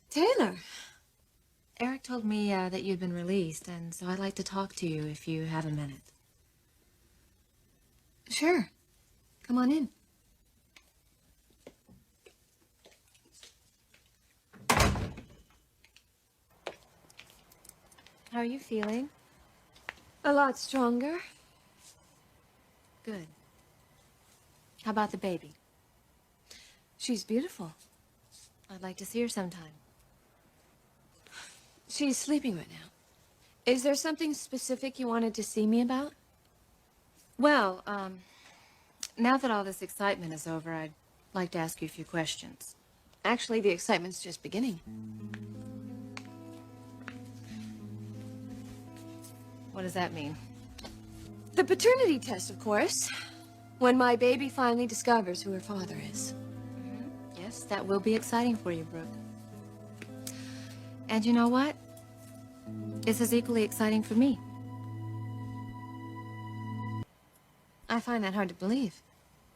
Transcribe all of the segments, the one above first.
Taylor. Eric told me that you'd been released, and so I'd like to talk to you if you have a minute. Sure. Come on in. How are you feeling? A lot stronger. Good. How about the baby? She's beautiful. I'd like to see her sometime. She's sleeping right now. Is there something specific you wanted to see me about? Well, now that all this excitement is over, I'd like to ask you a few questions. Actually, the excitement's just beginning. What does that mean? The paternity test, of course. When my baby finally discovers who her father is. Yes, that will be exciting for you, Brooke. And you know what? This is equally exciting for me. I find that hard to believe.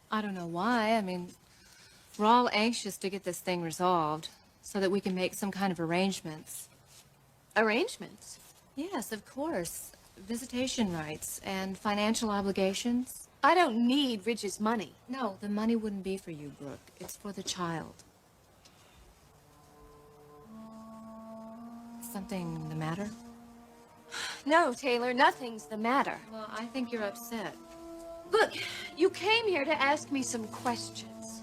I don't know why. I mean, we're all anxious to get this thing resolved so that we can make some kind of arrangements. Arrangements? Yes, of course. Visitation rights and financial obligations. I don't need Ridge's money. No, the money wouldn't be for you, Brooke. It's for the child. Something the matter? No, Taylor, nothing's the matter. Well, I think you're upset. Look, you came here to ask me some questions.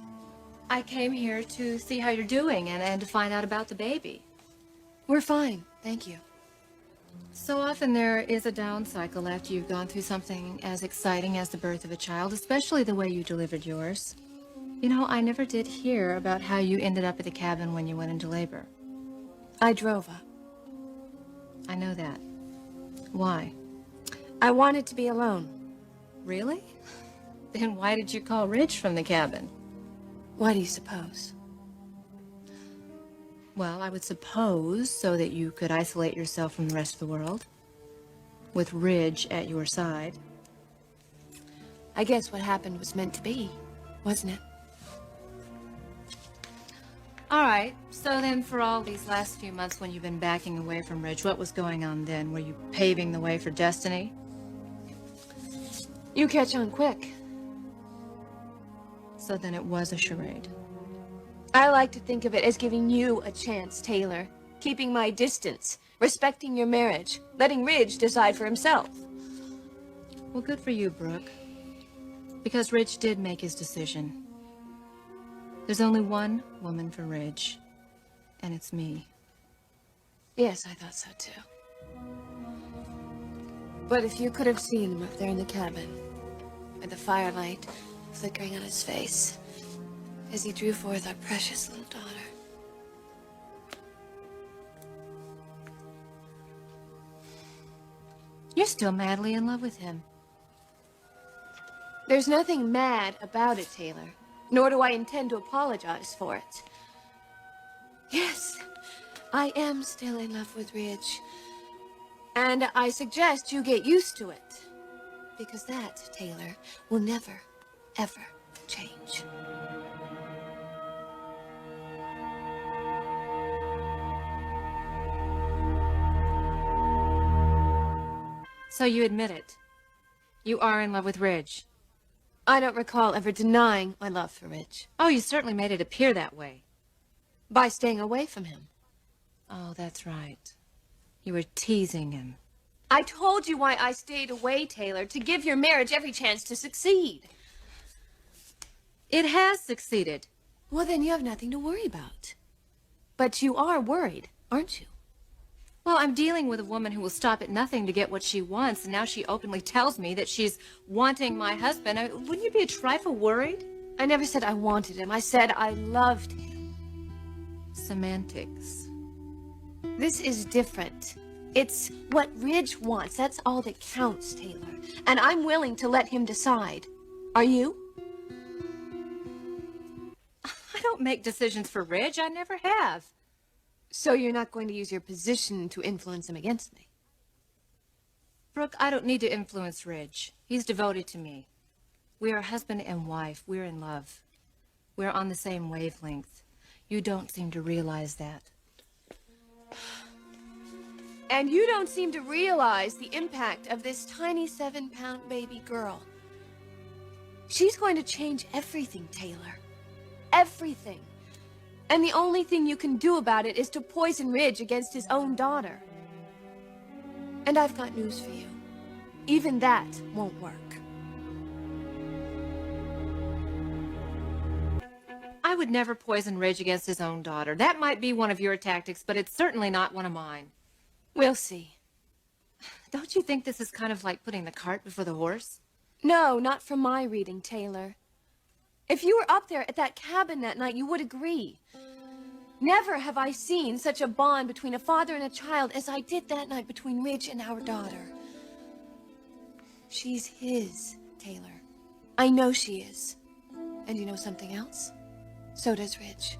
I came here to see how you're doing and to find out about the baby. We're fine, thank you. So often there is a down cycle after you've gone through something as exciting as the birth of a child, especially the way you delivered yours. You know, I never did hear about how you ended up at the cabin when you went into labor. I drove up. I know that. Why? I wanted to be alone. Really? Then why did you call Ridge from the cabin? Why do you suppose? Well, I would suppose so that you could isolate yourself from the rest of the world, with Ridge at your side. I guess what happened was meant to be, wasn't it? All right, so then for all these last few months when you've been backing away from Ridge, what was going on then? Were you paving the way for destiny? You catch on quick. So then it was a charade. I like to think of it as giving you a chance, Taylor. Keeping my distance, respecting your marriage, letting Ridge decide for himself. Well, good for you, Brooke. Because Ridge did make his decision. There's only one woman for Ridge, and it's me. Yes, I thought so too. But if you could have seen him up there in the cabin, with the firelight flickering on his face, as he drew forth our precious little daughter. You're still madly in love with him. There's nothing mad about it, Taylor. Nor do I intend to apologize for it. Yes, I am still in love with Ridge. And I suggest you get used to it. Because that, Taylor, will never, ever change. So you admit it. You are in love with Ridge. I don't recall ever denying my love for Ridge. Oh, you certainly made it appear that way. By staying away from him. Oh, that's right. You were teasing him. I told you why I stayed away, Taylor, to give your marriage every chance to succeed. It has succeeded. Well, then you have nothing to worry about. But you are worried, aren't you? Well, I'm dealing with a woman who will stop at nothing to get what she wants, and now she openly tells me that she's wanting my husband. I mean, wouldn't you be a trifle worried? I never said I wanted him. I said I loved him. Semantics. This is different. It's what Ridge wants. That's all that counts, Taylor. And I'm willing to let him decide. Are you? I don't make decisions for Ridge. I never have. So you're not going to use your position to influence him against me? Brooke, I don't need to influence Ridge. He's devoted to me. We are husband and wife. We're in love. We're on the same wavelength. You don't seem to realize that. And you don't seem to realize the impact of this tiny 7-pound baby girl. She's going to change everything, Taylor. Everything. And the only thing you can do about it is to poison Ridge against his own daughter. And I've got news for you. Even that won't work. I would never poison Ridge against his own daughter. That might be one of your tactics, but it's certainly not one of mine. We'll see. Don't you think this is kind of like putting the cart before the horse? No, not from my reading, Taylor. If you were up there at that cabin that night, you would agree. Never have I seen such a bond between a father and a child as I did that night between Ridge and our daughter. She's his, Taylor. I know she is. And you know something else? So does Ridge.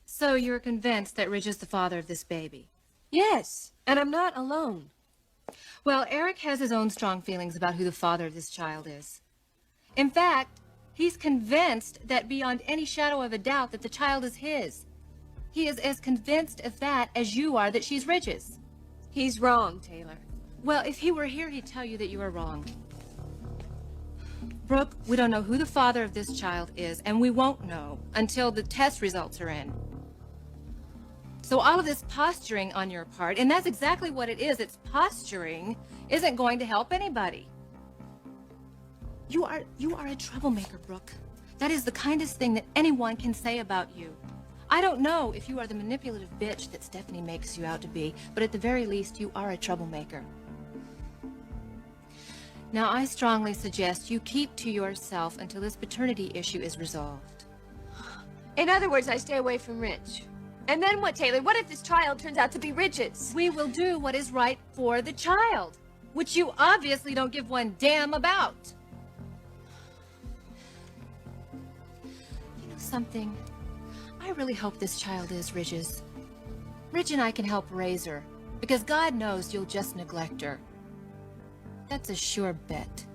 So you're convinced that Ridge is the father of this baby? Yes, and I'm not alone. Well, Eric has his own strong feelings about who the father of this child is. In fact, he's convinced that beyond any shadow of a doubt that the child is his. He is as convinced of that as you are that she's Ridge's. He's wrong, Taylor. Well, if he were here, he'd tell you that you are wrong. Brooke, we don't know who the father of this child is, and we won't know until the test results are in. So all of this posturing on your part, and that's exactly what it is, it's posturing, isn't going to help anybody. You are a troublemaker, Brooke. That is the kindest thing that anyone can say about you. I don't know if you are the manipulative bitch that Stephanie makes you out to be, but at the very least, you are a troublemaker. Now, I strongly suggest you keep to yourself until this paternity issue is resolved. In other words, I stay away from Ridge. And then what, Taylor? What if this child turns out to be Ridge's? We will do what is right for the child, which you obviously don't give one damn about. You know something? I really hope this child is Ridge's. Ridge and I can help raise her, because God knows you'll just neglect her. That's a sure bet.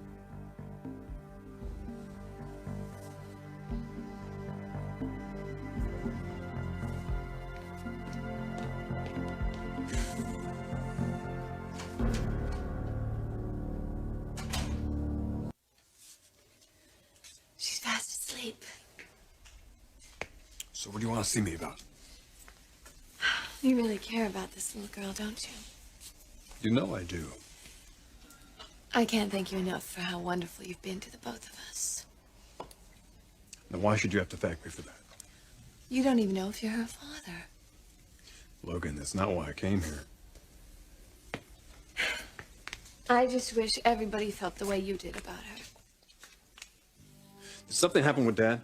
She's fast asleep. So what do you want to see me about? You really care about this little girl, don't you? You know I do. I can't thank you enough for how wonderful you've been to the both of us. Then why should you have to thank me for that? You don't even know if you're her father. Logan, that's not why I came here. I just wish everybody felt the way you did about her. Did something happen with Dad?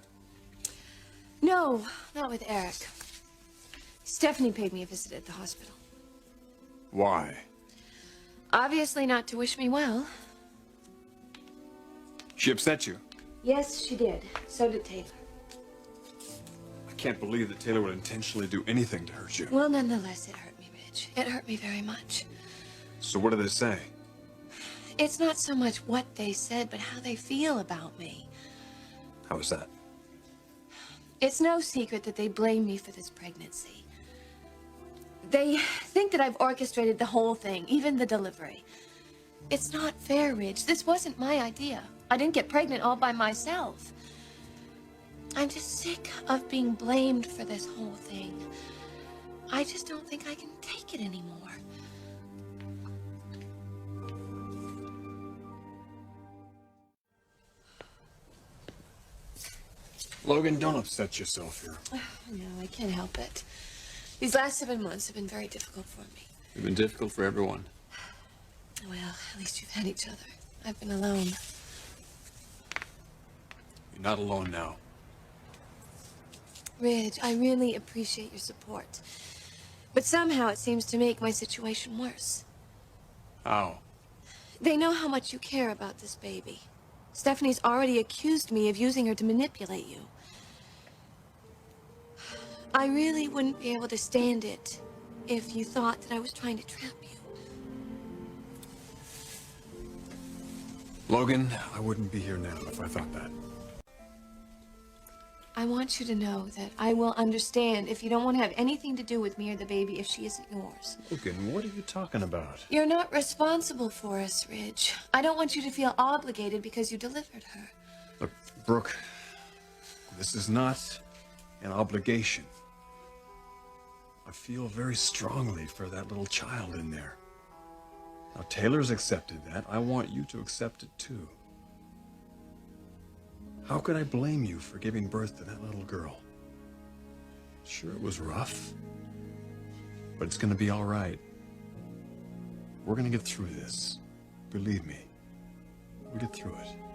No, not with Eric. Stephanie paid me a visit at the hospital. Why? Obviously not to wish me well. She upset you? Yes, she did. So did Taylor. I can't believe that Taylor would intentionally do anything to hurt you. Well, nonetheless, it hurt me, Ridge. It hurt me very much. So what do they say? It's not so much what they said, but how they feel about me. How was that? It's no secret that they blame me for this pregnancy. They think that I've orchestrated the whole thing, even the delivery. It's not fair, Ridge. This wasn't my idea. I didn't get pregnant all by myself. I'm just sick of being blamed for this whole thing. I just don't think I can take it anymore. Logan, don't upset yourself here. No, I can't help it. These last 7 months have been very difficult for me. It's been difficult for everyone. Well, at least you've had each other. I've been alone. You're not alone now. Ridge, I really appreciate your support. But somehow it seems to make my situation worse. How? They know how much you care about this baby. Stephanie's already accused me of using her to manipulate you. I really wouldn't be able to stand it if you thought that I was trying to trap you. Logan, I wouldn't be here now if I thought that. I want you to know that I will understand if you don't want to have anything to do with me or the baby if she isn't yours. Logan, what are you talking about? You're not responsible for us, Ridge. I don't want you to feel obligated because you delivered her. Look, Brooke, this is not an obligation. I feel very strongly for that little child in there. Now, Taylor's accepted that. I want you to accept it too. How could I blame you for giving birth to that little girl? Sure, it was rough, but it's gonna be all right. We're gonna get through this. Believe me, we'll get through it.